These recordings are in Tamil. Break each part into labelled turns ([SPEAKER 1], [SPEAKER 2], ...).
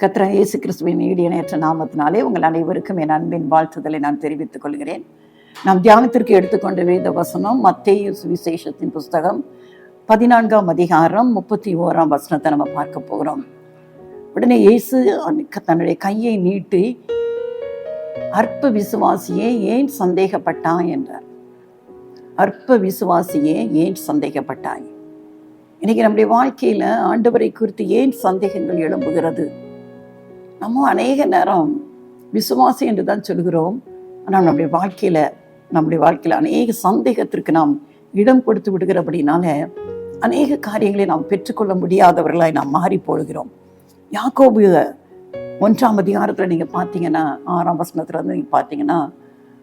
[SPEAKER 1] கர்த்தர் இயேசு கிறிஸ்துவின் ஈடியணையற்ற நாமத்தினாலே உங்கள் அனைவருக்கும் என் அன்பின் வாழ்த்துதலை நான் தெரிவித்துக் கொள்கிறேன். நாம் தியானத்திற்கு எடுத்துக்கொண்ட வேத வசனம் மத்தேயு சுவிசேஷத்தின் புஸ்தகம் 14ஆம் அதிகாரம் 31ஆம் வசனத்தை நம்ம பார்க்க போகிறோம். உடனே இயேசு தன்னுடைய கையை நீட்டி, அற்ப விசுவாசியே ஏன் சந்தேகப்பட்டாய் என்றார். அற்ப விசுவாசியே ஏன் சந்தேகப்பட்டாய்? இன்னைக்கு நம்முடைய வாழ்க்கையில ஆண்டவரை குறித்து ஏன் சந்தேகங்கள் எழும்புகிறது? நம்ம அநேக நேரம் விசுவாசி என்று தான் சொல்கிறோம். ஆனால் நம்முடைய வாழ்க்கையில அநேக சந்தேகத்திற்கு நாம் இடம் கொடுத்து விடுகிறபடினால அநேக காரியங்களை நாம் பெற்றுக்கொள்ள முடியாதவர்களாய் நாம் மாறி போடுகிறோம். யாக்கோபு 1ஆம் அதிகாரத்தில் நீங்கள் பார்த்தீங்கன்னா 6ஆம் வசனத்துல இருந்து நீங்கள் பார்த்தீங்கன்னா,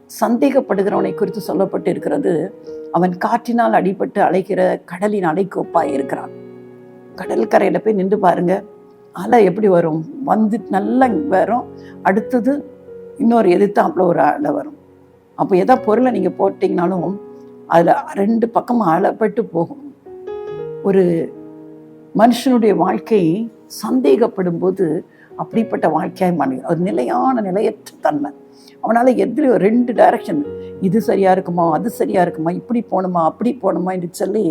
[SPEAKER 1] சந்தேகப்படுகிறவனை குறித்து சொல்லப்பட்டு இருக்கிறது, அவன் காற்றினால் அடிபட்டு அலைகிற கடலின் அலைக்கு ஒப்பாய் இருக்கிறான். கடல் கரையில் போய் நின்று பாருங்க, அலை எப்படி வரும்? வந்து நல்லா வரும், அடுத்தது இன்னொரு எதிர்த்தாப்புல ஒரு அலை வரும். அப்போ எதா பொருளை நீங்கள் போட்டிங்கனாலும் அதில் 2 பக்கமும் அலைப்பட்டு போகும். ஒரு மனுஷனுடைய வாழ்க்கை சந்தேகப்படும் போது அப்படிப்பட்ட வாழ்க்கையாய் மாறும். ஒரு நிலையற்ற தன்மை. அவனால் எதில் 2 டைரக்ஷன், இது சரியாக இருக்குமா, அது சரியாக இருக்குமா, இப்படி போகணுமா, அப்படி போகணுமா என்று சொல்லி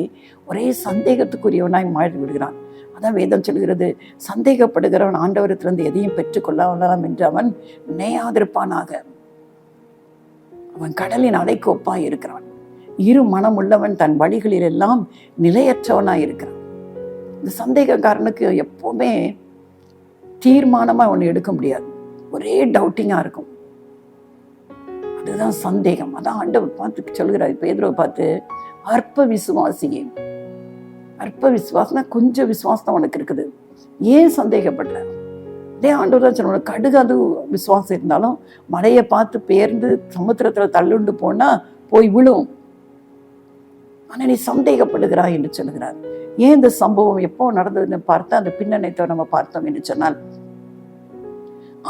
[SPEAKER 1] ஒரே சந்தேகத்துக்குரியவனாய் மாறி விடுகிறான். அதான் வேதம் சொல்கிறது, சந்தேகப்படுகிறவன் ஆண்டவரத்திலிருந்து எதையும் பெற்றுக்கொள்ளலாம் என்று அவன் நினையாதிருப்பானாக. அவன் கடலின் அலைக்கு ஒப்பாய் இருக்கிறான். இரு மனம் உள்ளவன் தன் வழிகளில் எல்லாம் நிலையற்றவனாய் இருக்கிறான். இந்த சந்தேகக்காரனுக்கு எப்பவுமே தீர்மானமா ஒன்று எடுக்க முடியாது, ஒரே டவுட்டிங்கா இருக்கும். அதுதான் சந்தேகம். அதான் ஆண்டவர் பார்த்து சொல்கிறார், பேதுருவை பார்த்து, அற்ப விசுவாசியே. அற்ப விசுவாசம்னா கொஞ்சம் விசுவாசம் உனக்கு இருக்குது, ஏன் சந்தேகப்படுற? அதே ஆண்டவர் தான் சொல்லுவாங்க, கடுகாது விசுவாசம் இருந்தாலும் மலையை பார்த்து பெயர்ந்து சமுத்திரத்துல தள்ளுண்டு போனா போய் விழும், ஆனா நீ சந்தேகப்படுகிறாய் என்று சொல்லுகிறார். ஏன் இந்த சம்பவம் எப்போ நடந்ததுன்னு பார்த்தா அந்த பின்னணித்தை நம்ம பார்த்தோம் என்று சொன்னால்,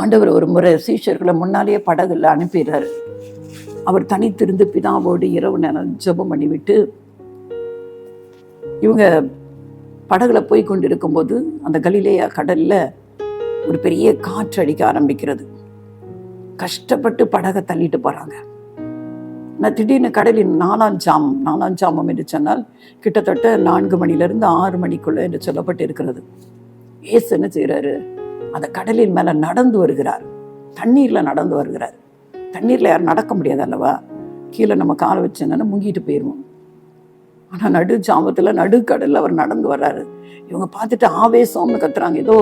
[SPEAKER 1] ஆண்டவர் ஒரு முறை சீஷர்களை முன்னாலேயே படகுல அனுப்பிடுறாரு. அவர் தனித்திருந்து பிதாவோடு இரவு நேரம் ஜெபம் பண்ணிவிட்டு இவங்க படகுல போய் கொண்டு இருக்கும்போது அந்த கலிலேயா கடல்ல ஒரு பெரிய காற்று அடிக்க ஆரம்பிக்கிறது. கஷ்டப்பட்டு படகை தள்ளிட்டு போறாங்க. நான் திடீர்னு கடலின் 4ஆம் ஜாமம் என்று சொன்னால் கிட்டத்தட்ட 4 மணிலிருந்து 6 மணிக்குள்ள என்று சொல்லப்பட்டு இருக்கிறது. இயேசு என்ன செய்யறாரு? அந்த கடலின் மேல நடந்து வருகிறார், தண்ணீர்ல நடந்து வருகிறார். தண்ணீர்ல யாரும் நடக்க முடியாது அல்லவா? கீழே நம்ம காலை வச்சோன்னா முங்கிட்டு போயிடுவோம். ஆனா நடு ஜாமத்துல நடுக்கடல்ல அவர் நடந்து வர்றாரு. இவங்க பார்த்துட்டு ஆவேசம்னு கத்துறாங்க, ஏதோ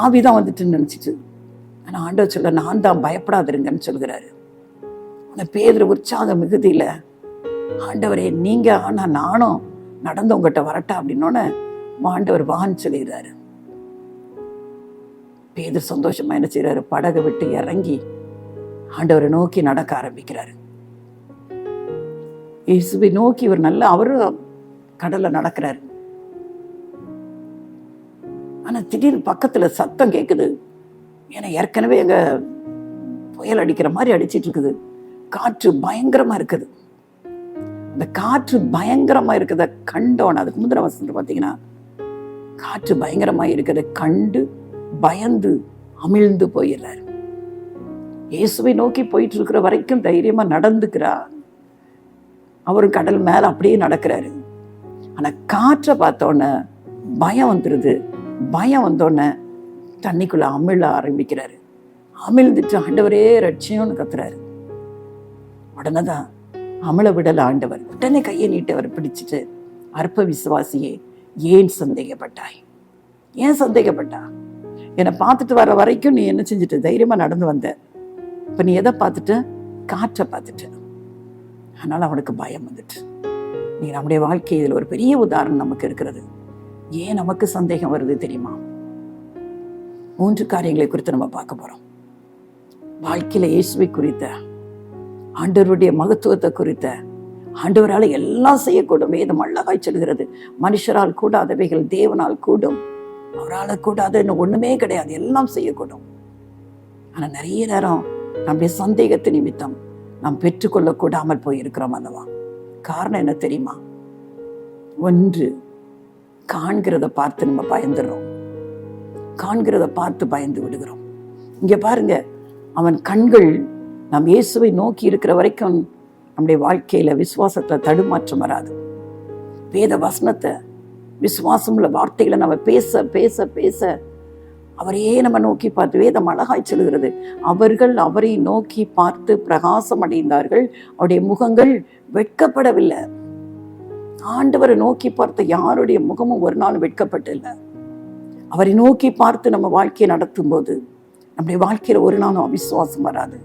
[SPEAKER 1] ஆவிதான் வந்துட்டுன்னு நினைச்சிட்டு. ஆனா ஆண்டவர் சொல்ல, நான் தான், பயப்படாதிருங்கன்னு சொல்கிறாரு. ஆனா பேதுரு உற்சாக மிகுதியில, ஆண்டவரே நீங்க, ஆனா நானும் நடந்து உங்ககிட்ட வரட்டா அப்படின்னோன்னு ஆண்டவர் வான்னு சொல்லிடுறாரு. பேதுரு சந்தோஷமா என்ன செய்யறாரு? படகை விட்டு இறங்கி ஆண்டவரை நோக்கி நடக்க ஆரம்பிக்கிறாரு. இயேசுவை நோக்கி இவர் அவரும் கடல்ல நடக்கிறாரு. ஆனா திடீர்னு பக்கத்துல சத்தம் கேட்குது. ஏன்னா ஏற்கனவே எங்க புயல் அடிக்கிற மாதிரி அடிச்சிட்டு இருக்குது, காற்று பயங்கரமா இருக்குது. அந்த காற்று பயங்கரமா இருக்கிறத கண்டோன்னு, அதுக்கு முந்தின வசனத்தை பார்த்தீங்கன்னா, காற்று பயங்கரமா இருக்கிறத கண்டு பயந்து அமிழ்ந்து போயிடுறாரு. இயேசுவை நோக்கி போயிட்டு இருக்கிற வரைக்கும் தைரியமா நடந்துக்கிறார். அவரு கடல் மேல அப்படியே நடக்கிறாரு. ஆனா காற்றை பார்த்தோன்னே பயம் வந்துருது. பயம் வந்தோடனே தண்ணிக்குள்ள அமிழ ஆரம்பிக்கிறாரு. அமிழ்ந்துட்டு ஆண்டவரே ரட்சியம்னு கத்துறாரு. உடனே தான் அமிழ விடல ஆண்டவர். உடனே கையை நீட்டு அவர் பிடிச்சிட்டு, அற்ப விசுவாசியே ஏன் சந்தேகப்பட்டாய்? ஏன் சந்தேகப்பட்டா? என்னை பார்த்துட்டு வர வரைக்கும் நீ என்ன செஞ்சுட்டு தைரியமா நடந்து வந்த. இப்ப நீ எதை பார்த்துட்ட? காற்றை பார்த்துட்ட. அதனால அவனுக்கு பயம் வந்துட்டு. நீ நம்முடைய வாழ்க்கை இதில் ஒரு பெரிய உதாரணம் நமக்கு இருக்கிறது. ஏன் நமக்கு சந்தேகம் வருது தெரியுமா? 3 காரியங்களை குறித்து நம்ம பார்க்க போறோம். வாழ்க்கையில இயேசுவை குறித்த, ஆண்டவருடைய மகத்துவத்தை குறித்த, ஆண்டவரால் எல்லாம் செய்யக்கூடும். வேதம் அழகாய் சொல்கிறது, மனுஷரால் கூடாதவைகள் தேவனால் கூடும், அவரால் கூடாதுன்னு ஒண்ணுமே கிடையாது, எல்லாம் செய்யக்கூடும். ஆனா நிறைய நேரம் நம்முடைய சந்தேகத்து நிமித்தம் நாம் பெற்றுக்கொள்ள கூடாமல் போயிருக்கிறோம் அல்லவா? காரணம் என்ன தெரியுமா? 1, காண்கிறத பார்த்து நம்ம பயந்துடுறோம். காண்கிறத பார்த்து பயந்து விடுகிறோம். இங்க பாருங்க, அவன் கண்கள் நாம் இயேசுவை நோக்கி இருக்கிற வரைக்கும் நம்முடைய வாழ்க்கையில விசுவாசத்துல தடுமாற்றம் வராது. வேத வசனத்தை, விசுவாசம் உள்ள வார்த்தைகளை நம்ம பேச பேச பேச அவரையே நம்ம நோக்கி பார்த்து, வேதம் அழகாய் சொல்கிறது, அவர்கள் அவரை நோக்கி பார்த்து பிரகாசம் அடைந்தார்கள், அவருடைய முகங்கள் வெட்கப்படவில்லை. ஆண்டவரை நோக்கி பார்த்த யாருடைய முகமும் ஒரு நாள் வெட்கப்பட்டில்லை. அவரை நோக்கி பார்த்து நம்ம வாழ்க்கையை நடத்தும் போது நம்முடைய வாழ்க்கையில ஒரு நாளும் அவிசுவாசம் வராது.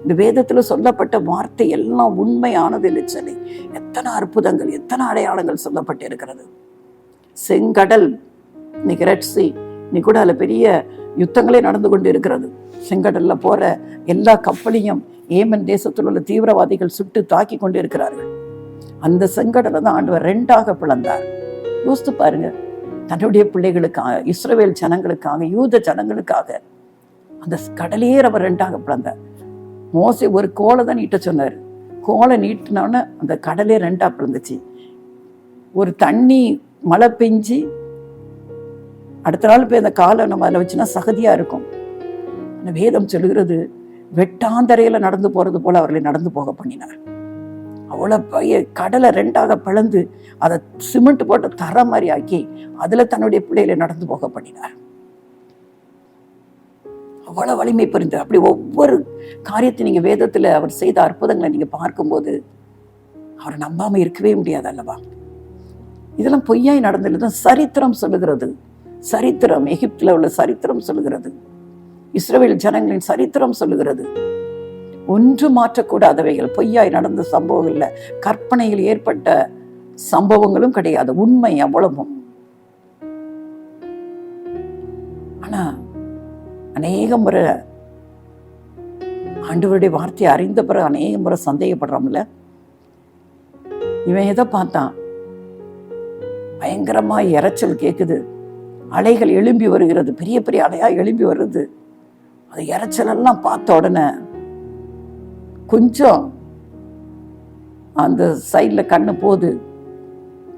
[SPEAKER 1] இந்த வேதத்துல சொல்லப்பட்ட வார்த்தை எல்லாம் உண்மையானது என்று சொல்லி எத்தனை அற்புதங்கள், எத்தனை அடையாளங்கள் சொல்லப்பட்டு இருக்கிறது. செங்கடல், இன்னைக்கு ரெட் சீ, இன்னைக்கு கூட அதுல பெரிய யுத்தங்களே நடந்து கொண்டு இருக்கிறது. செங்கடல்ல போற எல்லா கப்பலையும் ஏமன் தேசத்தில் உள்ள தீவிரவாதிகள் சுட்டு தாக்கி கொண்டு இருக்கிறார்கள். அந்த செங்கடலை தான் ஆண்டவர் 2ஆக பிளந்தார். யோசித்து பாருங்க, தன்னுடைய பிள்ளைகளுக்காக, இஸ்ரவேல் ஜனங்களுக்காக, யூத ஜனங்களுக்காக அந்த கடலையே அவர் 2ஆக பிளந்தார். மோசே ஒரு கோலை தான் நீட்ட சொன்னார். கோலை நீட்டினோன்னு அந்த கடலே 2ஆ பிளந்துச்சு. ஒரு தண்ணி மழை பெஞ்சு அடுத்த நாள் போய் அந்த காலை நம்ம அதில் வச்சுன்னா சகதியா இருக்கும். அந்த வேதம் சொல்லுகிறது, வெட்டாந்தரையில நடந்து போறது போல அவர்களை நடந்து போக பண்ணினார். அவ்வளவு கடலை 2ஆக பிளந்து அதை சிமெண்ட் போட்டு தர மாதிரி ஆக்கி அதுல தன்னுடைய பிள்ளைகளை நடந்து போக பண்ணினார். அவ்வளவு வலிமை புரிந்து. அப்படி ஒவ்வொரு காரியத்தை நீங்க வேதத்துல அவர் செய்த அற்புதங்களை நீங்க பார்க்கும்போது அவரை நம்பாம இருக்கவே முடியாது அல்லவா? இதெல்லாம் பொய்யாய் நடந்ததுதான் சரித்திரம் சொல்லுகிறது. சரித்திரம், எகிப்துல உள்ள சரித்திரம் சொல்லுகிறது, இஸ்ரவேல் ஜனங்களின் சரித்திரம் சொல்லுகிறது. ஒன்று மாற்றக்கூடாதவைகள், பொய்யாய் நடந்த சம்பவம் இல்லை, கற்பனையில் ஏற்பட்ட சம்பவங்களும் கிடையாது, உண்மை அவ்வளவும். ஆனா அநேக முறை ஆண்டவருடைய வார்த்தையை அறிந்த பிறகு அநேக முறை சந்தேகப்படுறோம்ல. இவன் எதை பார்த்தான்? பயங்கரமா இரைச்சல் கேட்குது, அலைகள் எழும்பி வருகிறது, பெரிய பெரிய அலையா எழும்பி வருது. அது இரைச்சல் எல்லாம் பார்த்த உடனே கொஞ்சம் அந்த சைட்ல கண்ணு போது,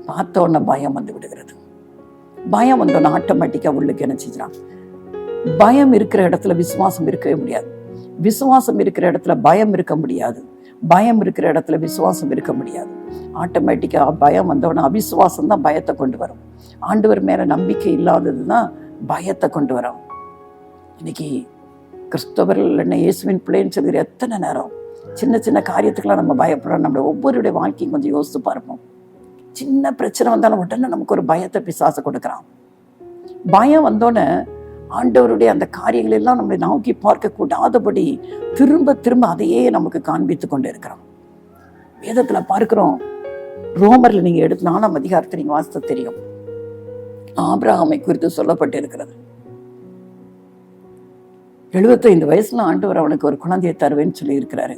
[SPEAKER 1] பார்த்த உடனே பயம் வந்து விடுகிறது. பயம் வந்தோன்னு ஆட்டோமேட்டிக்கா உள்ளுக்கு என்ன செஞ்சான்? பயம் இருக்கிற இடத்துல விசுவாசம் இருக்கவே முடியாது. விசுவாசம் இருக்கிற இடத்துல பயம் இருக்க முடியாது. பயம் இருக்கிற இடத்துல விசுவாசம் இருக்க முடியாது. ஆட்டோமேட்டிக்கா பயம் வந்தவன அவிசுவாசம் தான் பயத்தை கொண்டு வரும். ஆண்டவர் மேல நம்பிக்கை இல்லாததுதான் பயத்தை கொண்டு வரும். இன்னைக்கு கிறிஸ்தவர்கள் என்ன இயேசுவின் பிள்ளைன்னு சொல்கிற எத்தனை நேரம் சின்ன சின்ன காரியத்துக்கெல்லாம் நம்ம பயப்படுறோம். நம்மளோட ஒவ்வொருடைய வாழ்க்கையும் கொஞ்சம் யோசித்து பார்ப்போம். சின்ன பிரச்சனை வந்தாலும் உடனே நமக்கு ஒரு பயத்தை பிசாசு கொடுக்குறான். பயம் வந்தோடனே ஆண்டவருடைய அந்த காரியங்கள் எல்லாம் நம்மளை நோக்கி பார்க்க கூடாதபடி திரும்ப திரும்ப அதையே நமக்கு காண்பித்து கொண்டு இருக்கிறோம். வேதத்துல பார்க்கிறோம், ரோமர்ல நீங்க எடுத்து 4ஆம் அதிகாரத்தை நீங்க வாசித்த தெரியும், ஆபிரகாமை குறித்து சொல்லப்பட்டு இருக்கிறது. 75 வயசுல ஆண்டவர் அவனுக்கு ஒரு குழந்தையை தருவேன்னு சொல்லி இருக்கிறாரு.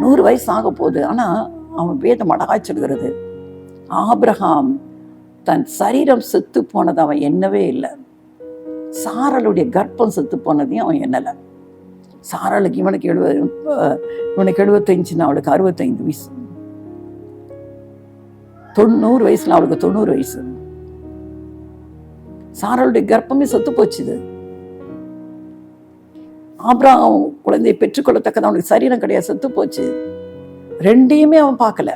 [SPEAKER 1] 100 வயசு ஆக போகுது. ஆனா அவன் வேதம் அழகாய் சொல்கிறது, ஆபிரகாம் தன் சரீரம் செத்து போனது அவன் எண்ணவே இல்லை. சாராளுடைய கர்ப்பம் செத்து போனதையும் அவன் எண்ணல. சாராளுக்கு இவனுக்கு 75, அவளுக்கு 65 வயசு. 90 வயசுல அவளுக்கு 90 வயசு. சாராளுடைய கர்ப்பமே செத்து போச்சுது. ஆபிரகாம் குழந்தையை பெற்றுக்கொள்ளத்தக்கது அவனுக்கு சரீரம் கிடையாது, செத்து போச்சு. ரெண்டையுமே அவன் பார்க்கல.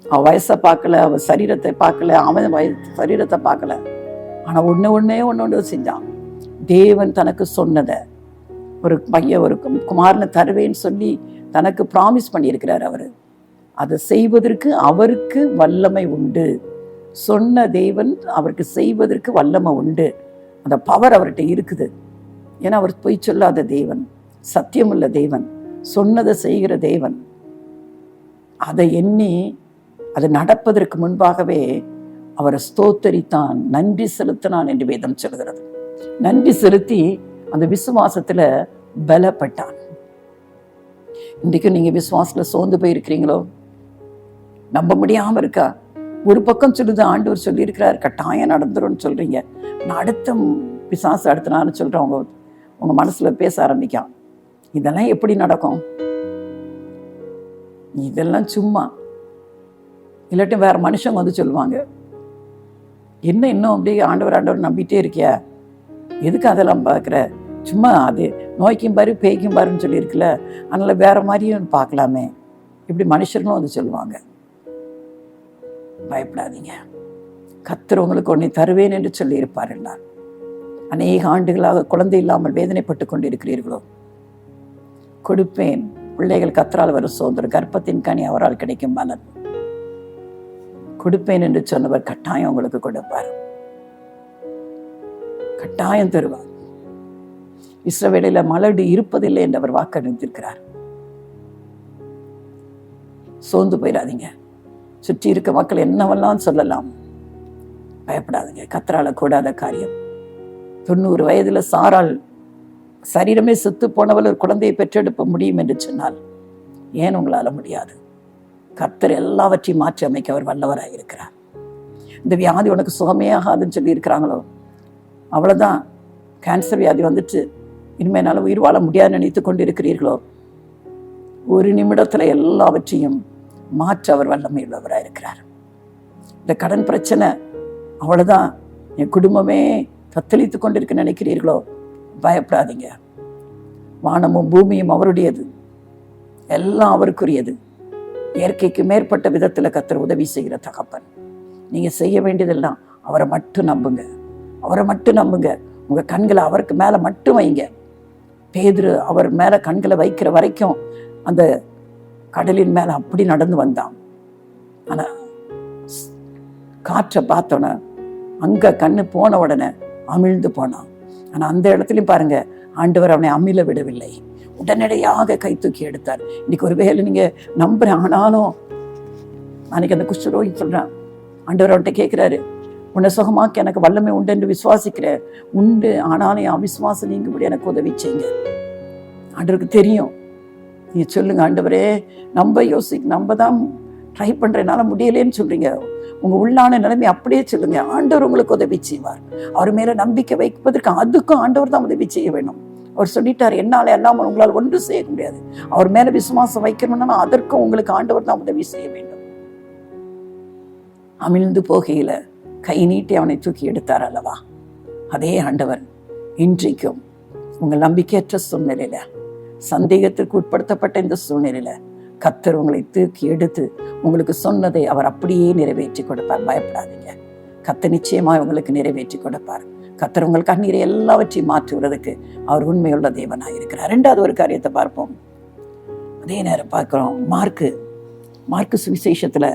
[SPEAKER 1] அவன் வயசை பார்க்கல, அவன் சரீரத்தை பார்க்கல, அவன் சரீரத்தை பார்க்கல. ஆனா ஒண்ணு செஞ்சான். தேவன் தனக்கு சொன்னதை, ஒரு பையன் ஒரு குமாரனை தருவேன்னு சொல்லி தனக்கு ப்ராமிஸ் பண்ணியிருக்கிறார். அவரு அதை செய்வதற்கு அவருக்கு வல்லமை உண்டு. சொன்ன தேவன் அவருக்கு செய்வதற்கு வல்லமை உண்டு. அந்த பவர் அவர்கிட்ட இருக்குது. ஏன்னா அவர் பொய் சொல்லாத தேவன், சத்தியமுள்ள தேவன், சொன்னதை செய்கிற தேவன். அதை எண்ணி அது நடப்பதற்கு முன்பாகவே அவரை ஸ்தோத்தரித்தான், நன்றி செலுத்தினான் என்று வேதம் சொல்கிறது. நன்றி செலுத்தி அந்த விசுவாசத்துல பலப்பட்டான். இன்றைக்கும் நீங்க விசுவாசத்துல சோர்ந்து போயிருக்கிறீங்களோ? நம்ப முடியாம இருக்கா? ஒரு பக்கம் சொல்லுது, ஆண்டவர் சொல்லி இருக்கிறார் கட்டாயம் நடந்துரும்னு சொல்றீங்க. நான் அடுத்த பிசாசு அடுத்த நாள் சொல்றேன், உங்க மனசுல பேச ஆரம்பிக்கான், இதெல்லாம் எப்படி நடக்கும், இதெல்லாம் சும்மா, இல்லாட்டி வேற மனுஷங்க வந்து சொல்லுவாங்க. என்ன இன்னும் அப்படியே ஆண்டவர் நம்பிட்டே இருக்கியா? எதுக்கு அதெல்லாம் பார்க்குற? சும்மா அது நோய்க்கும் பாரு பேய்க்கும் பாருன்னு சொல்லியிருக்குல்ல, அதனால் வேற மாதிரியும் பார்க்கலாமே. இப்படி மனுஷர்களும் அது சொல்லுவாங்க. பயப்படாதீங்க, கர்த்தர் உங்களுக்கு ஒன்றை தருவேன் என்று சொல்லியிருப்பார் என்றார். அநேக ஆண்டுகளாக குழந்தை இல்லாமல் வேதனைப்பட்டு கொண்டிருக்கிறீர்களோ, கொடுப்பேன். பிள்ளைகள் கர்த்தரால் வரும் சுதந்திரம், கர்ப்பத்தின் கனி அவரால் கிடைக்கும் பலன். கொடுப்பேன் என்று சொன்னவர் கட்டாயம் உங்களுக்கு கொடுப்பார், கட்டாயம் தருவார். இஸ்ரவேலில மலடு இருப்பதில்லை என்று அவர் வாக்களித்திருக்கிறார். சோர்ந்து போயிடாதீங்க. சுற்றி இருக்க மக்கள் என்னவெல்லாம் சொல்லலாம், பயப்படாதீங்க. கர்த்தரால கூடாத காரியம். 90 வயதுல சாராள் சரீரமே செத்து போனவள் ஒரு குழந்தையை பெற்றெடுக்க முடியும் என்று சொன்னால் ஏன் உங்களால முடியாது? கர்த்தர் எல்லாவற்றையும் மாற்றி அமைக்க அவர் வல்லவராக இருக்கிறார். இந்த வியாதி உனக்கு சுகமே ஆகாதுன்னு சொல்லி இருக்கிறாங்களோ, அவ்வளவுதான், கேன்சர் வியாதி வந்துட்டு இனிமே என்னால் உயிர் வாழ முடியாது நினைத்து கொண்டு இருக்கிறீர்களோ, ஒரு நிமிடத்துல எல்லாவற்றையும் மாற்ற அவர் வல்லமை உள்ளவராக இருக்கிறார். இந்த கடன் பிரச்சனை அவ்வளவுதான், என் குடும்பமே தத்தளித்து கொண்டிருக்க நினைக்கிறீர்களோ, பயப்படாதீங்க. வானமும் பூமியும் அவருடையது, எல்லாம் அவருக்குரியது. இயற்கைக்கு மேற்பட்ட விதத்துல கர்த்தர் உதவி செய்கிற தகப்பன். நீங்க செய்ய வேண்டியதெல்லாம் அவரை மட்டும் நம்புங்க, அவரை மட்டும் நம்புங்க. உங்க கண்களை அவருக்கு மேல மட்டும் வைங்க. பேதுரு அவர் மேல கண்களை வைக்கிற வரைக்கும் அந்த கடலின் மேல அப்படி நடந்து வந்தான். ஆனா காற்றை பார்த்தோன்னே அங்க கண்ணு போன உடனே அமிழ்ந்து போனான். ஆனா அந்த இடத்துலயும் பாருங்க, ஆண்டவர் அவனை அமிழ விடவில்லை, உடனடியாக கை தூக்கி எடுத்தார். இன்னைக்கு ஒரு வேளை நீங்க நம்புறேன், ஆனாலும் அன்னைக்கு அந்த குஷ்டரோகி சொல்றான், ஆண்டவர் அவன்கிட்ட கேட்கிறாரு, உன்னை சுகமாக்க எனக்கு வல்லமை உண்டு என்று விசுவாசிக்கிற உண்டு, ஆனாலும் என் அவிசுவாசம் நீங்கும்படி எனக்கு உதவி செய்யுங்க. ஆண்டவருக்கு தெரியும். நீ சொல்லுங்க, ஆண்டவரே நம்ம தான் ட்ரை பண்றதுனால முடியலேன்னு சொல்றீங்க. உங்க உள்ளான நிலைமை அப்படியே சொல்லுங்க, ஆண்டவர் உங்களுக்கு உதவி செய்வார். அவர் மேல நம்பிக்கை வைப்பதற்கு அதுக்கும் ஆண்டவர் தான் உதவி செய்ய வேணும். அவர் சொல்லிட்டார், என்னால எல்லாம் உங்களால் ஒன்றும் செய்ய முடியாது. அவர் மேல விசுவாசம் வைக்கணும்னா அதற்கும் உங்களுக்கு ஆண்டவர் தான் உதவி செய்ய வேண்டும். அமிழ்ந்து போகையில கை நீட்டி அவனை தூக்கி எடுத்தார் அல்லவா, அதே ஆண்டவர் இன்றைக்கும் உங்கள் நம்பிக்கையற்ற சூழ்நிலையில, சந்தேகத்திற்கு உட்படுத்தப்பட்ட இந்த சூழ்நிலையில கர்த்தர் உங்களை தூக்கி எடுத்து உங்களுக்கு சொன்னதை அவர் அப்படியே நிறைவேற்றி கொடுப்பார். பயப்படாதீங்க, கர்த்தர் நிச்சயமாக உங்களுக்கு நிறைவேற்றி கொடுப்பார். கர்த்தர் உங்கள் கண்ணீரை எல்லாவற்றையும் மாற்றுவதற்கு அவர் உண்மையுள்ள தேவனாக இருக்கிறார். ரெண்டாவது ஒரு காரியத்தை பார்ப்போம். அதே நேரம் பார்க்கிறோம், மார்க்கு சுவிசேஷத்துல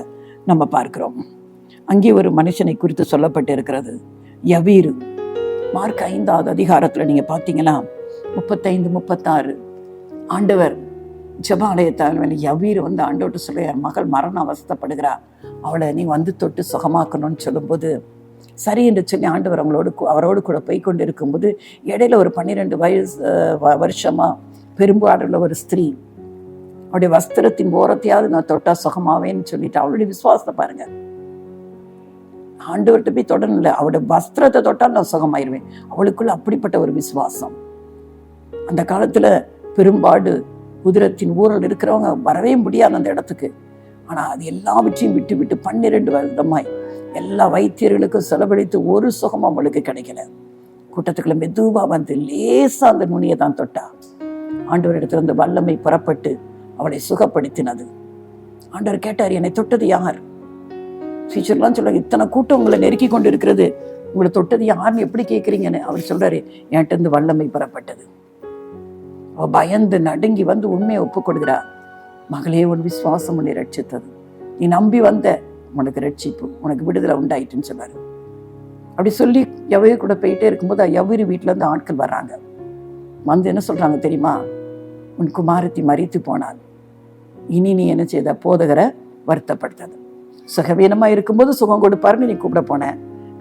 [SPEAKER 1] நம்ம பார்க்கிறோம், அங்கே ஒரு மனுஷனை குறித்து சொல்லப்பட்டு இருக்கிறது, யவீரு. மார்க் 5வது அதிகாரத்துல நீங்க பார்த்தீங்கன்னா 35, 36 ஆண்டவர் ஜெபாலயத்தால் யவீர் வந்து ஆண்டவர்கிட்ட சொல்ல, என் மகள் மரண அவஸ்தைப்படுகிறா, அவளை நீ வந்து தொட்டு சுகமாக்கணும்னு சொல்லும்போது சரி என்று சொல்லி ஆண்டவர் அவரோடு கூட போய் கொண்டு இருக்கும்போது இடையில ஒரு 12 வருஷமா பெரும்பாடுள்ள ஒரு ஸ்திரீ அவருடைய வஸ்திரத்தின் ஓரத்தையாவது நான் தொட்டா சுகமாவேன்னு சொல்லிட்டு அவளுடைய விசுவாசத்தை பாருங்க. ஆண்டவர்கிட்ட போய் தொடரல, அவருடைய வஸ்திரத்தை தொட்டால் நான் சுகமாயிருவேன். அவளுக்குள்ள அப்படிப்பட்ட ஒரு விசுவாசம். அந்த காலத்துல பெரும்பாடு உதிரத்தின் ஊரல் இருக்கிறவங்க வரவே முடியாது அந்த இடத்துக்கு. ஆனா அது எல்லாவற்றையும் விட்டு விட்டு 12 வருடமாய் எல்லா வைத்தியர்களுக்கும் செலவழித்து ஒரு சுகமும் அவளுக்கு கிடைக்கல. கூட்டத்துக்குள்ள மெதுவா வந்து லேசா அந்த நுனியை தான் தொட்டா. ஆண்டவர் இடத்துல இருந்து வல்லமை புறப்பட்டு அவளை சுகப்படுத்தினது. ஆண்டவர் கேட்டார், என்னை தொட்டது யார்? டீச்சர்லாம் சொல்றாங்க, இத்தனை கூட்டம் உங்களை நெருக்கி கொண்டு இருக்கிறது, உங்களை தொட்டது யாருன்னு எப்படி கேட்குறீங்கன்னு. அவர் சொல்றாரு, என்கிட்ட இருந்து வல்லமை புறப்பட்டது. அவ பயந்து நடுங்கி வந்து உண்மையை ஒப்பு கொடுக்கிறா. மகளே, உன் விசுவாசம் உன்னை ரட்சித்தது, நீ நம்பி வந்த, உனக்கு ரட்சிப்பு, உனக்கு விடுதலை உண்டாயிட்டுன்னு சொன்னாரு. அப்படி சொல்லி யவீர் கூட போயிட்டே இருக்கும்போது யவீர் வீட்டுல இருந்து ஆட்கள் வர்றாங்க. வந்து என்ன சொல்றாங்க தெரியுமா? உன் குமாரத்தி மரித்து போனாள், இனி நீ என்ன செய்த? போதகரை வருத்தப்படுத்தது. சுகவீனமா இருக்கும்போது சுகம் கொடுப்பாருன்னு நீ கூப்பிட போன,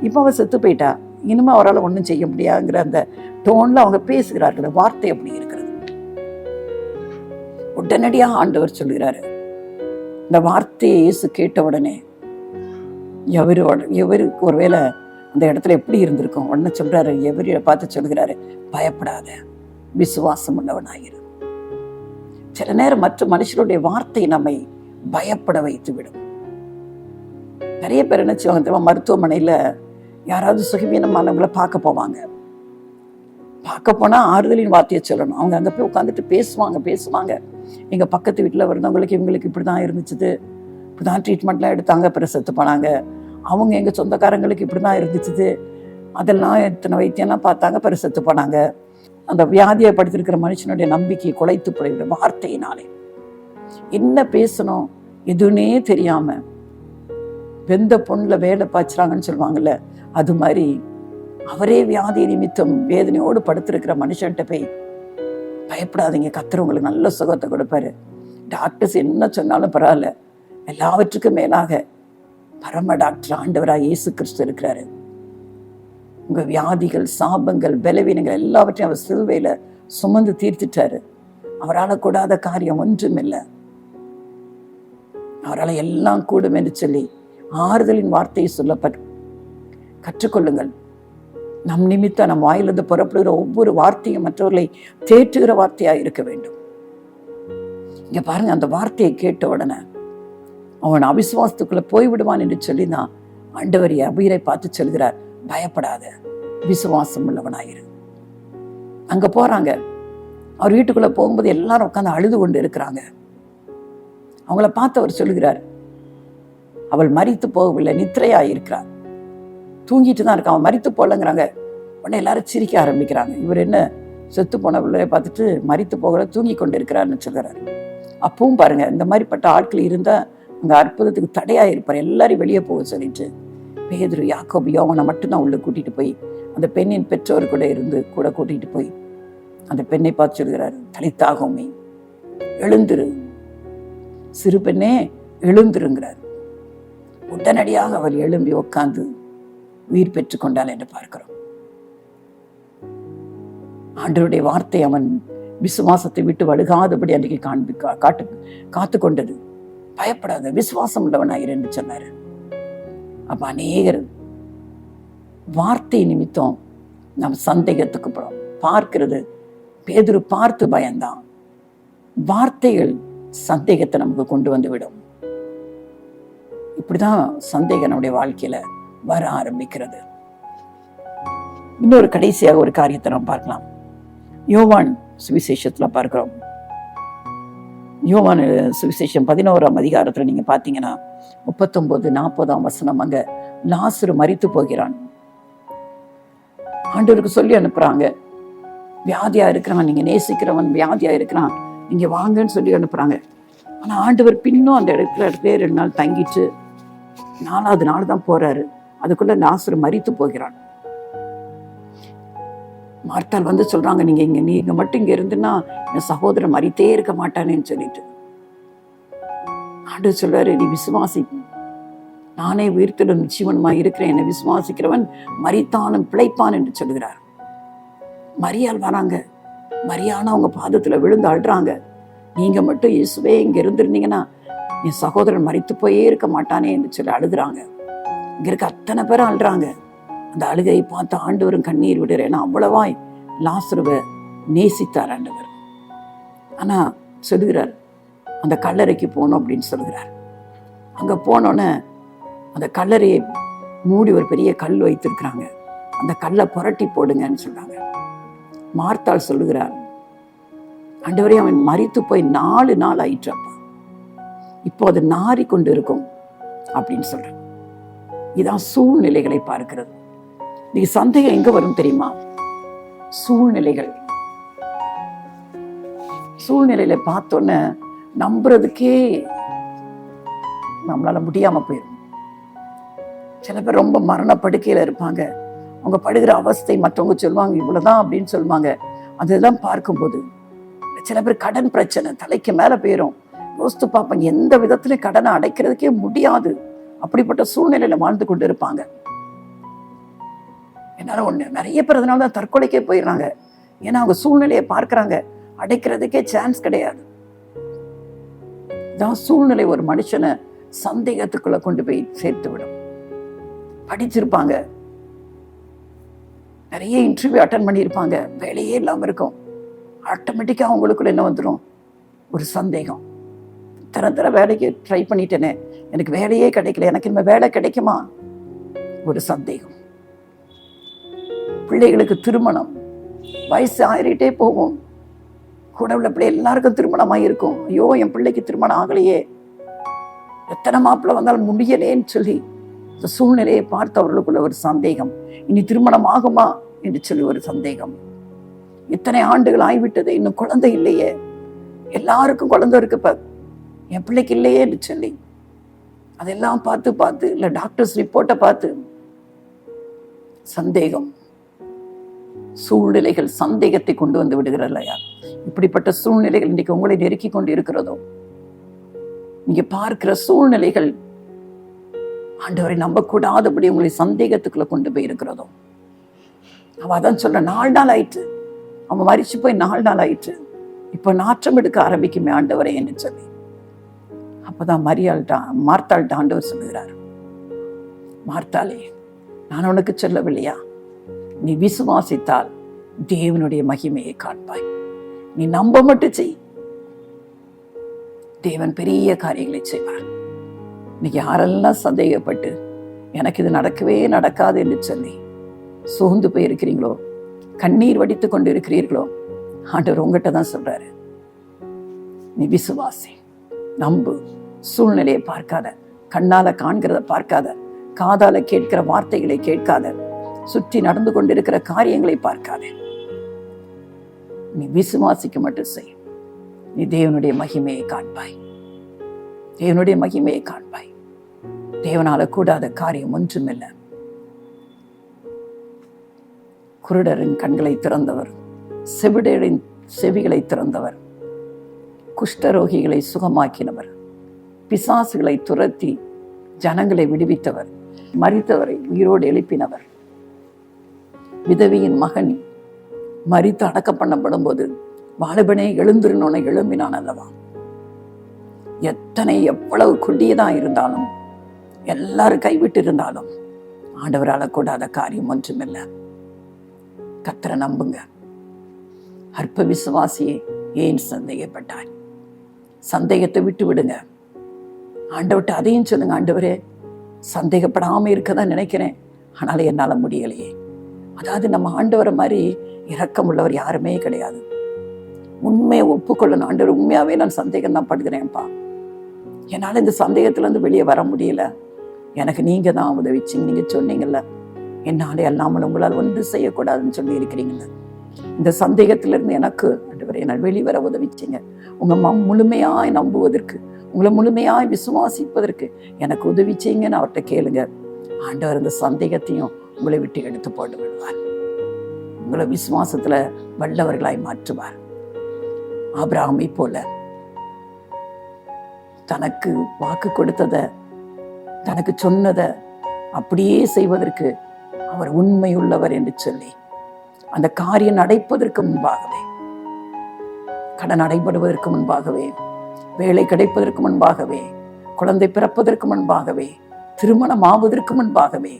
[SPEAKER 1] இப்ப அவ செத்து போயிட்டா, இனிமே அவரால் ஒன்றும் செய்ய முடியாதுங்கிற அந்த டோன்ல அவங்க பேசுகிறார்கள். வார்த்தை அப்படி இருக்கிறது. உடனடியாக ஆண்டவர் சொல்கிறாரு, இந்த வார்த்தையை இயேசு கேட்ட உடனே எவருக்கு ஒருவேளை அந்த இடத்துல எப்படி இருந்திருக்கும்? உடனே சொல்றாரு, எவரை பார்த்து சொல்கிறாரு, பயப்படாத, விசுவாசம் உள்ளவனாயிரு. சில நேரம் மற்ற மனுஷருடைய வார்த்தை நம்மை பயப்பட வைத்து விடும். நிறைய பேர் என்ன செய்வாங்க, மருத்துவமனையில யாராவது சுகவீனமானவங்களை பார்க்க போவாங்க. பார்க்க போனால் ஆறுதலின் வார்த்தையை சொல்லணும். அவங்க அங்கே போய் உட்காந்துட்டு பேசுவாங்க. எங்கள் பக்கத்து வீட்டில் இருந்தவங்களுக்கு இவங்களுக்கு இப்படி தான் இருந்துச்சு, இப்படி தான் ட்ரீட்மெண்ட்லாம் எடுத்தாங்க, அப்புறம் செத்து போனாங்க. அவங்க எங்கள் சொந்தக்காரங்களுக்கு இப்படி தான் இருந்துச்சு, அதெல்லாம் இத்தனை வைத்தியம்லாம் பார்த்தாங்க, அப்புறம் செத்து போனாங்க. அந்த வியாதியை படுத்திருக்கிற மனுஷனுடைய நம்பிக்கையை குலைத்து போயிடுற வார்த்தையினாலே என்ன பேசணும் எதுன்னே தெரியாம வெந்த பொண்ணுல வேலை பாய்ச்சுறாங்கன்னு சொல்லுவாங்கல்ல, அது மாதிரி அவரே வியாதி நிமித்தம் வேதனையோடு படுத்திருக்கிற மனுஷன்கிட்ட போய் பயப்படாதீங்க, கர்த்தர் உங்களுக்கு நல்ல சுகத்தை கொடுப்பாரு. டாக்டர்ஸ் என்ன சொன்னாலும் பரவாயில்ல, எல்லாவற்றுக்கும் மேலாக பரம டாக்டர் ஆண்டவராக இயேசு கிறிஸ்து இருக்கிறாரு. உங்க வியாதிகள், சாபங்கள், பலவீனங்கள் எல்லாவற்றையும் அவர் சிலுவையில சுமந்து தீர்த்துட்டாரு. அவரால் கூடாத காரியம் ஒன்றும் இல்லை. அவரால் எல்லாம் கூடும் என்று சொல்லி ஆறுதலின் வார்த்தையை சொல்லப்பட்டு கற்றுக்கொள்ளுங்கள். நம் நிமித்தம் நம் வாயிலிருந்து புறப்படுகிற ஒவ்வொரு வார்த்தையும் மற்றவர்களை தேற்றுகிற வார்த்தையா இருக்க வேண்டும். இங்க பாருங்க, அந்த வார்த்தையை கேட்ட உடனே அவன் அவிசுவாசத்துக்குள்ள போய்விடுவான் என்று சொல்லி தான் ஆண்டவர் அபீரை பார்த்து சொல்கிறார், பயப்படாத, விசுவாசம் உள்ளவனாயிரு. அங்க போறாங்க. அவர் வீட்டுக்குள்ள போகும்போது எல்லாரும் உட்காந்து அழுது கொண்டு இருக்கிறாங்க. அவங்கள பார்த்து அவர் சொல்லுகிறார், அவள் மரித்து போகவில்லை, நித்திரையாயிருக்கிறார், தூங்கிட்டு தான் இருக்கான், அவன் மரித்து போகலங்கிறாங்க. உடனே எல்லாரும் சிரிக்க ஆரம்பிக்கிறாங்க. இவர் என்ன செத்து போன பிள்ளைய பார்த்துட்டு மரித்து போகல, தூங்கி கொண்டு இருக்கிறாருன்னு சொல்கிறாரு. அப்பவும் பாருங்க, இந்த மாதிரிப்பட்ட ஆட்கள் இருந்தா அங்க அற்புதத்துக்கு தடையா இருப்பார். எல்லாரும் வெளியே போக சொல்லிட்டு பேதுரு, யாக்கோபு, யோவானை மட்டும்தான் உள்ள கூட்டிட்டு போய் அந்த பெண்ணின் பெற்றோர் கூட கூட்டிட்டு போய் அந்த பெண்ணை பார்த்து சொல்கிறாரு, தலித்தாகுமே, எழுந்திரு, சிறு பெண்ணே எழுந்திருங்கிறார். உடனடியாக அவள் எழும்பி உட்கார்ந்து உயிர் பெற்றுக் கொண்டாள் என்று பார்க்கிறோம். ஆண்டவருடைய வார்த்தை அவன் விசுவாசத்தை விட்டு வழுகாதபடி அன்றைக்கு காத்து கொண்டது. பயப்படாத, விசுவாசம் உள்ளவனாயிரு என்று சொன்னாரு. அப்ப அநேகர் வார்த்தை நிமித்தம் நாம் சந்தேகத்துக்கு பார்க்கிறது. பேதுரு பார்த்து பயந்தான். வார்த்தைகள் சந்தேகத்தை நமக்கு கொண்டு வந்து விடும். இப்படிதான் சந்தேகம் நம்முடைய வாழ்க்கையில வர ஆரம்பிக்கிறது. இன்னொரு கடைசியாக ஒரு காரியத்தை நாம் பார்க்கலாம். யோவான் சுவிசேஷத்துல பார்க்கிறோம். யோவான் சுவிசேஷம் 11ஆம் அதிகாரத்துல நீங்க பாத்தீங்கன்னா 39-40 வசனம், அங்க லாசரு மரித்து போகிறான். ஆண்டவருக்கு சொல்லி அனுப்புறாங்க, வியாதியா இருக்கிறான், நீங்க நேசிக்கிறவன் வியாதியா இருக்கிறான், நீங்க வாங்கன்னு சொல்லி அனுப்புறாங்க. ஆனா ஆண்டவர் பின்னும் அந்த இடத்துல 2 நாள் தங்கிட்டு 4ஆவது நாள் தான் போறாரு. அதுக்குள்ள லாசரு மரித்து போகிறான். மார்த்தாள் வந்து சொல்றாங்க, நீங்க மட்டும் இங்க இருந்துன்னா என் சகோதரன் மரித்தே இருக்க மாட்டானேன்னு சொல்லிட்டு. ஆண்டவர் சொல்றாரு, நீ விசுவாசி, நானே உயிர்த்தெழும் ஜீவனுமாய் இருக்கிறேன், என்னை விசுவாசிக்கிறவன் மரித்தானும் பிழைப்பான் என்று சொல்கிறார். மரியாள் வராங்க. மரியானா அவங்க பாதத்துல விழுந்து அழுறாங்க, நீங்க மட்டும் இயேசுவே இங்க இருந்திருந்தீங்கன்னா என் சகோதரன் மரித்து போயே இருக்க மாட்டானே என்று சொல்லி அழுகுறாங்க. இங்க இருக்க அத்தனை பேரும் அழுறாங்க. அந்த அழுகையை பார்த்து ஆண்டவரும் கண்ணீர் விடுற, ஏன்னா அவ்வளவாய் லாசருவை நேசித்தார் ஆண்டவர். ஆனா சொல்லுகிறார், அந்த கல்லறைக்கு போகணும் அப்படின்னு சொல்லுகிறார். அங்க போனோன்னு அந்த கல்லறையை மூடி ஒரு பெரிய கல் வைத்திருக்கிறாங்க, அந்த கல்லை புரட்டி போடுங்கன்னு சொல்றாங்க. மார்த்தாள் சொல்லுகிறார், ஆண்டவரே அவன் மரித்து போய் 4 நாள் ஆயிற்றப்பா, இப்போ அது நாறி கொண்டு இருக்கும் அப்படின்னு சொல்றான். இதான் சூழ்நிலைகளை பார்க்கிறது. நீங்க சந்தேகம் எங்க வரும் தெரியுமா? சூழ்நிலையில பார்த்தோன்னு நம்புறதுக்கே நம்மளால முடியாம போயிடும். சில பேர் ரொம்ப மரணப்படுக்கையில இருப்பாங்க. அவங்க படுகிற அவஸ்தை மற்றவங்க சொல்லுவாங்க இவ்வளவுதான் அப்படின்னு சொல்லுவாங்க. அதெல்லாம் பார்க்கும்போது சில பேர் கடன் பிரச்சனை தலைக்கு மேல போயிடும். யோசித்து பார்ப்பாங்க, எந்த விதத்திலையும் கடனை அடைக்கிறதுக்கே முடியாது. அப்படிப்பட்ட சூழ்நிலையில வாழ்ந்து கொண்டு இருப்பாங்க. என்னால நிறைய பேர் அதனாலதான் தற்கொலைக்கே போயிடுறாங்க. ஏன்னா அவங்க சூழ்நிலையை பார்க்கறாங்க, அடைக்கிறதுக்கே சான்ஸ் கிடையாது. இதான் சூழ்நிலை ஒரு மனுஷனை சந்தேகத்துக்குள்ள கொண்டு போய் சேர்த்து விடும். படிச்சிருப்பாங்க, நிறைய இன்டர்வியூ அட்டன் பண்ணியிருப்பாங்க, வேலையே இல்லாம இருக்கும். ஆட்டோமேட்டிக்கா அவங்களுக்குள்ள என்ன வந்துடும்? ஒரு சந்தேகம். தர வேலைக்கு ட்ரை பண்ணிட்டேனே, எனக்கு வேலையே கிடைக்கல, எனக்கு இனிமே வேலை கிடைக்குமா? ஒரு சந்தேகம். பிள்ளைகளுக்கு திருமணம், வயசு ஆயிட்டே போகும். கூட உள்ள பிள்ளை எல்லாருக்கும் திருமணமாக இருக்கும். ஐயோ, என் பிள்ளைக்கு திருமணம் ஆகலையே, எத்தனை மாப்பிள்ளை வந்தாலும் முடியலேன்னு சொல்லி இந்த சூழ்நிலையை பார்த்து அவர்களுக்குள்ள ஒரு சந்தேகம். இனி திருமணம் ஆகுமா என்று சொல்லி ஒரு சந்தேகம். இத்தனை ஆண்டுகள் ஆகிவிட்டது, இன்னும் குழந்தை இல்லையே, எல்லாருக்கும் குழந்தை இருக்கு, என் பிள்ளைக்கு இல்லையே என்று சொல்லி அதெல்லாம் பார்த்து இல்லை டாக்டர்ஸ் ரிப்போர்ட்டை பார்த்து சந்தேகம். சூழ்நிலைகள் சந்தேகத்தை கொண்டு வந்து விடுகிறது இல்லையா? இப்படிப்பட்ட சூழ்நிலைகள் இன்றைக்கு உங்களை நெருக்கி கொண்டு இருக்கிறதோ? நீங்க பார்க்கிற சூழ்நிலைகள் ஆண்டவரை நம்பக்கூடாதபடி உங்களை சந்தேகத்துக்குள்ள கொண்டு போய் இருக்கிறதோ? அவன் அதான் சொல்ற, 4 நாள் ஆயிற்று, அவன் மரிச்சு போய் 4 நாள் ஆயிற்று, இப்ப நாற்றம் எடுக்க ஆரம்பிக்குமே ஆண்டவரை என்று சொல்லி. அப்பதான் மார்த்தாள்கிட்ட ஆண்டவர் சொல்லுகிறார், மார்த்தாளே, நான் உனக்கு சொல்லவில்லையா, நீ விசுவாசித்தால் தேவனுடைய மகிமையை காண்பாய். நீ நம்ப மட்டும் செய், தேவன் பெரிய காரியங்களை செய்வார். இன்னைக்கு யாரெல்லாம் சந்தேகப்பட்டு எனக்கு இது நடக்கவே நடக்காது என்று சொல்லி சோர்ந்து போயிருக்கிறீங்களோ, கண்ணீர் வடித்து கொண்டு இருக்கிறீர்களோ, ஆண்டவர் உங்ககிட்ட தான் சொல்றாரு, நீ விசுவாசி, நம்பு. சூழ்நிலையை பார்க்காத, கண்ணால காண்கிறத பார்க்காத, காதால கேட்கிற வார்த்தைகளை கேட்காத, சுற்றி நடந்து கொண்டிருக்கிற காரியங்களை பார்க்காத, நீ விசுவாசிக்க மட்டும் செய். நீ தேவனுடைய மகிமையை காண்பாய், தேவனுடைய மகிமையை காண்பாய். தேவனால கூடாத காரியம் ஒன்றுமில்லை. குருடரின் கண்களை திறந்தவர், செவிடரின் செவிகளை திறந்தவர், குஷ்டரோகிகளை சுகமாக்கினவர், பிசாசுகளை துரத்தி ஜனங்களை விடுவித்தவர், மரித்தவரை உயிரோடு எழுப்பினவர், விதவியின் மகன் மரித்து அடக்கம் பண்ணப்படும் போது வாலிபனே எழுந்திருந்தோன்னு எழும்பினான் அல்லவா? எவ்வளவு கொடியதா இருந்தாலும், எல்லாரும் கைவிட்டு இருந்தாலும் ஆண்டவரால் கூடாத காரியம் ஒன்றுமில்லை. கர்த்தரை நம்புங்க. அற்ப விசுவாசியே ஏன் சந்தேகப்பட்டாய்? சந்தேகத்தை விட்டு விடுங்க. ஆண்டவர்கிட்ட அதையும் சொல்லுங்க, ஆண்டவரே, சந்தேகப்படாம இருக்கதான் நினைக்கிறேன், ஆனாலும் என்னால முடியலையே. அதாவது நம்ம ஆண்டவரை மாதிரி இரக்கம் உள்ளவர் யாருமே கிடையாது. உண்மையை ஒப்புக்கொள்ளணும். ஆண்டவர், உண்மையாவே நான் சந்தேகம் தான் படுகிறேன்ப்பா, என்னால இந்த சந்தேகத்துல இருந்து வெளியே வர முடியல, எனக்கு நீங்க தான் உதவிச்சிங்க. நீங்க சொன்னீங்கல்ல, என்னாலே அல்லாமல் உங்களால் ஒன்று செய்யக்கூடாதுன்னு சொல்லி இருக்கிறீங்கல்ல. இந்த சந்தேகத்திலிருந்து எனக்கு ஆண்டவரே நான் வெளிவர உதவிச்சிங்க. உங்க முழுமையாய் நம்புவதற்கு, உங்களை முழுமையாய் விசுவாசிப்பதற்கு எனக்கு உதவி செய்யுங்கன்னு அவர்கிட்ட கேளுங்க. ஆண்டவர் இந்த சந்தேகத்தையும் உங்களை விட்டு எடுத்து போட்டு விடுவார். உங்களை விசுவாசத்துல வல்லவர்களாய் மாற்றுவார். ஆபிரகாமை போல தனக்கு வாக்கு கொடுத்தத, தனக்கு சொன்னத அப்படியே செய்வதற்கு அவர் உண்மை உள்ளவர் என்று சொல்லி, அந்த காரியம் நடைப்பதற்கு முன்பாகவே, கடன் அடைபடுவதற்கு முன்பாகவே, வேலை கிடைப்பதற்கு முன்பாகவே, குழந்தை பிறப்பதற்கு முன்பாகவே, திருமணம் ஆவதற்கு முன்பாகவே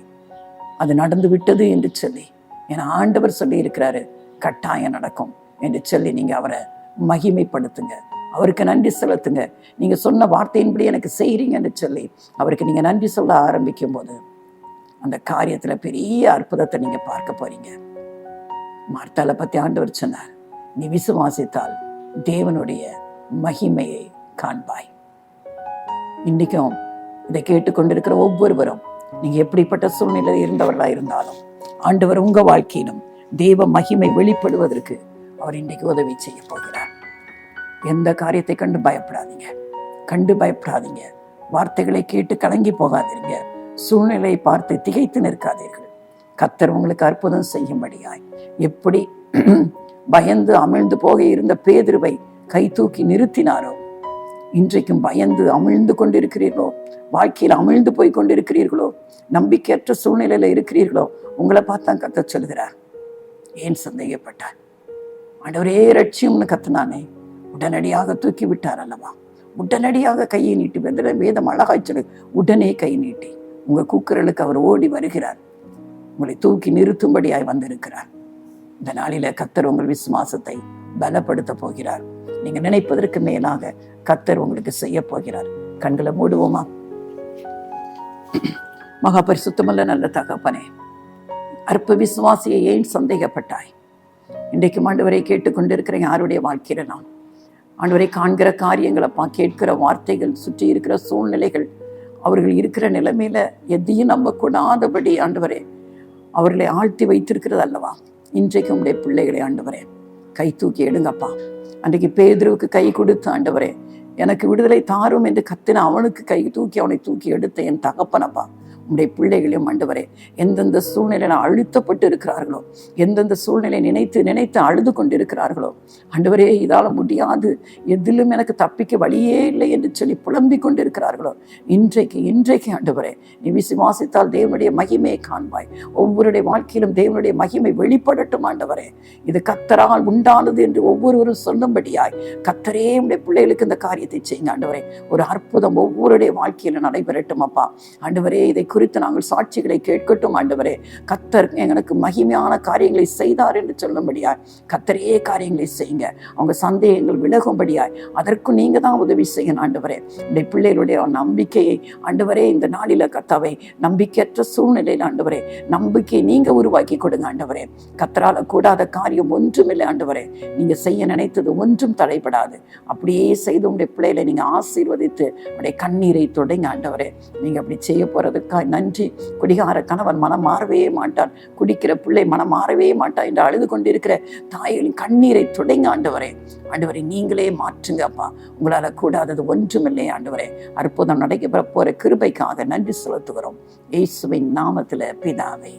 [SPEAKER 1] அது நடந்து விட்டது என்று சொல்லி, என ஆண்டவர் சொல்லி இருக்கிறாரு, கட்டாயம் நடக்கும் என்று சொல்லி நீங்க அவரை மகிமைப்படுத்துங்க, அவருக்கு நன்றி செலுத்துங்க. நீங்க சொன்ன வார்த்தையின்படி எனக்கு செய்றீங்கன்னு சொல்லி அவருக்கு நீங்க நன்றி சொல்ல ஆரம்பிக்கும் போது அந்த காரியத்துல பெரிய அற்புதத்தை நீங்க பார்க்க போறீங்க. மார்த்தாளை பத்தி ஆண்டவர் சொன்னார், நீ விசுவாசித்தால் தேவனுடைய மகிமையை காண்பாய். இன்னைக்கும் இதை கேட்டுக்கொண்டிருக்கிற ஒவ்வொருவரும், நீங்க எப்படிப்பட்ட சூழ்நிலை இருந்தவர்களா இருந்தாலும், ஆண்டவர் உங்க வாழ்க்கையிலும் தேவ மகிமை வெளிப்படுவதற்கு அவர் இன்றைக்கு உதவி செய்ய போகிறார். எந்த காரியத்தை கண்டு பயப்படாதீங்க. வார்த்தைகளை கேட்டு கலங்கி போகாதீங்க. சூழ்நிலையை பார்த்து திகைத்து நிற்காதீர்கள். கர்த்தர் உங்களுக்கு அற்புதம் செய்யும்படியாய், எப்படி பயந்து அமிழ்ந்து போக இருந்த பேதுருவை கை தூக்கி நிறுத்தினாரோ, இன்றைக்கும் பயந்து அமிழ்ந்து கொண்டிருக்கிறீர்களோ, வாழ்க்கையில் அமிழ்ந்து போய் கொண்டிருக்கிறீர்களோ, நம்பிக்கையற்ற சூழ்நிலையில இருக்கிறீர்களோ, உங்களை பார்த்தா கர்த்தர் சொல்கிறார், ஏன் சந்தேகப்பட்டார்? ஆண்டவரே ரட்சியம்னு கத்துனானே, உடனடியாக தூக்கி விட்டார் அல்லவா? உடனடியாக கையை நீட்டி, வேதம் அழகாய் சொல்லு, உடனே கை நீட்டி உங்க கூக்குரலுக்கு அவர் ஓடி வருகிறார். உங்களை தூக்கி நிறுத்தும்படியாய் வந்திருக்கிறார். இந்த நாளில கர்த்தர் உங்கள் விசுவாசத்தை பலப்படுத்த போகிறார். நீங்க நினைப்பதற்கு மேலாக கர்த்தர் உங்களுக்கு செய்ய போகிறார். கண்களை மூடுவோமா? மகா பரிசுத்தமல்ல நல்ல தகப்பனே, அற்ப விசுவாசியை ஏன் சந்தேகப்பட்டாய்? இன்றைக்கு ஆண்டவரை கேட்டுக்கொண்டிருக்கிற யாருடைய வாழ்க்கையில நான் ஆண்டவரை காண்கிற காரியங்களப்பா, கேட்கிற வார்த்தைகள், சுற்றி இருக்கிற சூழ்நிலைகள், அவர்கள் இருக்கிற நிலைமையில எதையும் நம்பக்கூடாதபடி ஆண்டவரே அவர்களை ஆழ்த்தி வைத்திருக்கிறது அல்லவா? இன்றைக்கு உங்களுடைய பிள்ளைகளை ஆண்டவரே கை தூக்கி எடுங்கப்பா. அன்றைக்கு பேதுருவுக்கு கை கொடுத்து ஆண்டவரே எனக்கு விடுதலை தாரும் என்று கத்தின அவனுக்கு கை தூக்கி அவனை தூக்கி எடுத்த என் தகப்பனப்பா, உங்களுடைய பிள்ளைகளையும் ஆண்டவரே எந்தெந்த சூழ்நிலையில அழுத்தப்பட்டு இருக்கிறார்களோ, எந்தெந்த சூழ்நிலை நினைத்து நினைத்து அழுது கொண்டிருக்கிறார்களோ, ஆண்டவரே இதால முடியாது, எதிலும் எனக்கு தப்பிக்க வழியே இல்லை என்று சொல்லி புலம்பிக் கொண்டிருக்கிறார்களோ, இன்றைக்கு ஆண்டவரே நீ விசுவாசித்தால் தேவனுடைய மகிமையை காண்பாய். ஒவ்வொருடைய வாழ்க்கையிலும் தேவனுடைய மகிமை வெளிப்படட்டும் ஆண்டவரே. இது கர்த்தரால் உண்டானது என்று ஒவ்வொருவரும் சொல்லும்படியாய் கர்த்தரே உடைய பிள்ளைகளுக்கு இந்த காரியத்தை செய்யுங்க ஆண்டவரே. ஒரு அற்புதம் ஒவ்வொருடைய வாழ்க்கையில நடைபெறட்டும் அப்பா. ஆண்டவரே இதை குறித்து நாங்கள் சாட்சிகளை கேட்கட்டும் ஆண்டவரே. கர்த்தர் எங்களுக்கு மகிமையான காரியங்களை செய்தார் என்று சொல்லும்படியாய் கர்த்தரே காரியங்களை செய்யுங்க. அவங்க சந்தேகங்கள் விலகும்படியாய் அதற்கு நீங்க தான் உதவி செய்யணும் ஆண்டவரே. இந்த பிள்ளைகளுடைய நம்பிக்கையை ஆண்டவரே இந்த நாளில கர்த்தாவே நம்பிக்கையற்ற சூழ்நிலையில் ஆண்டவரே நம்பிக்கையை நீங்க உருவாக்கி கொடுங்க ஆண்டவரே. கர்த்தரால கூடாத காரியம் ஒன்றுமில்லை ஆண்டவரே. நீங்க செய்ய நினைத்தது ஒன்றும் தடைபடாது. அப்படியே செய்து உங்களுடைய பிள்ளைகளை நீங்க ஆசீர்வதித்து உடைய கண்ணீரை தொடங்க ஆண்டவரே. நீங்க அப்படி செய்ய போறதுக்காக நன்றி. குடிகார கணவன் மனம் மாறவே மாட்டான், குடிக்கிற பிள்ளை மனம் மாறவே மாட்டான் என்று அழுது கொண்டிருக்கிற தாய்களின் கண்ணீரை தொடங்க ஆண்டவரே. ஆண்டவரை நீங்களே மாற்றுங்க அப்பா. உங்களால கூடாதது ஒன்றுமில்லை ஆண்டவரே. அற்புதம் நடைபெற போற கிருபைக்காக நன்றி செலுத்துகிறோம். இயேசுவின் நாமத்துல பிதாவே.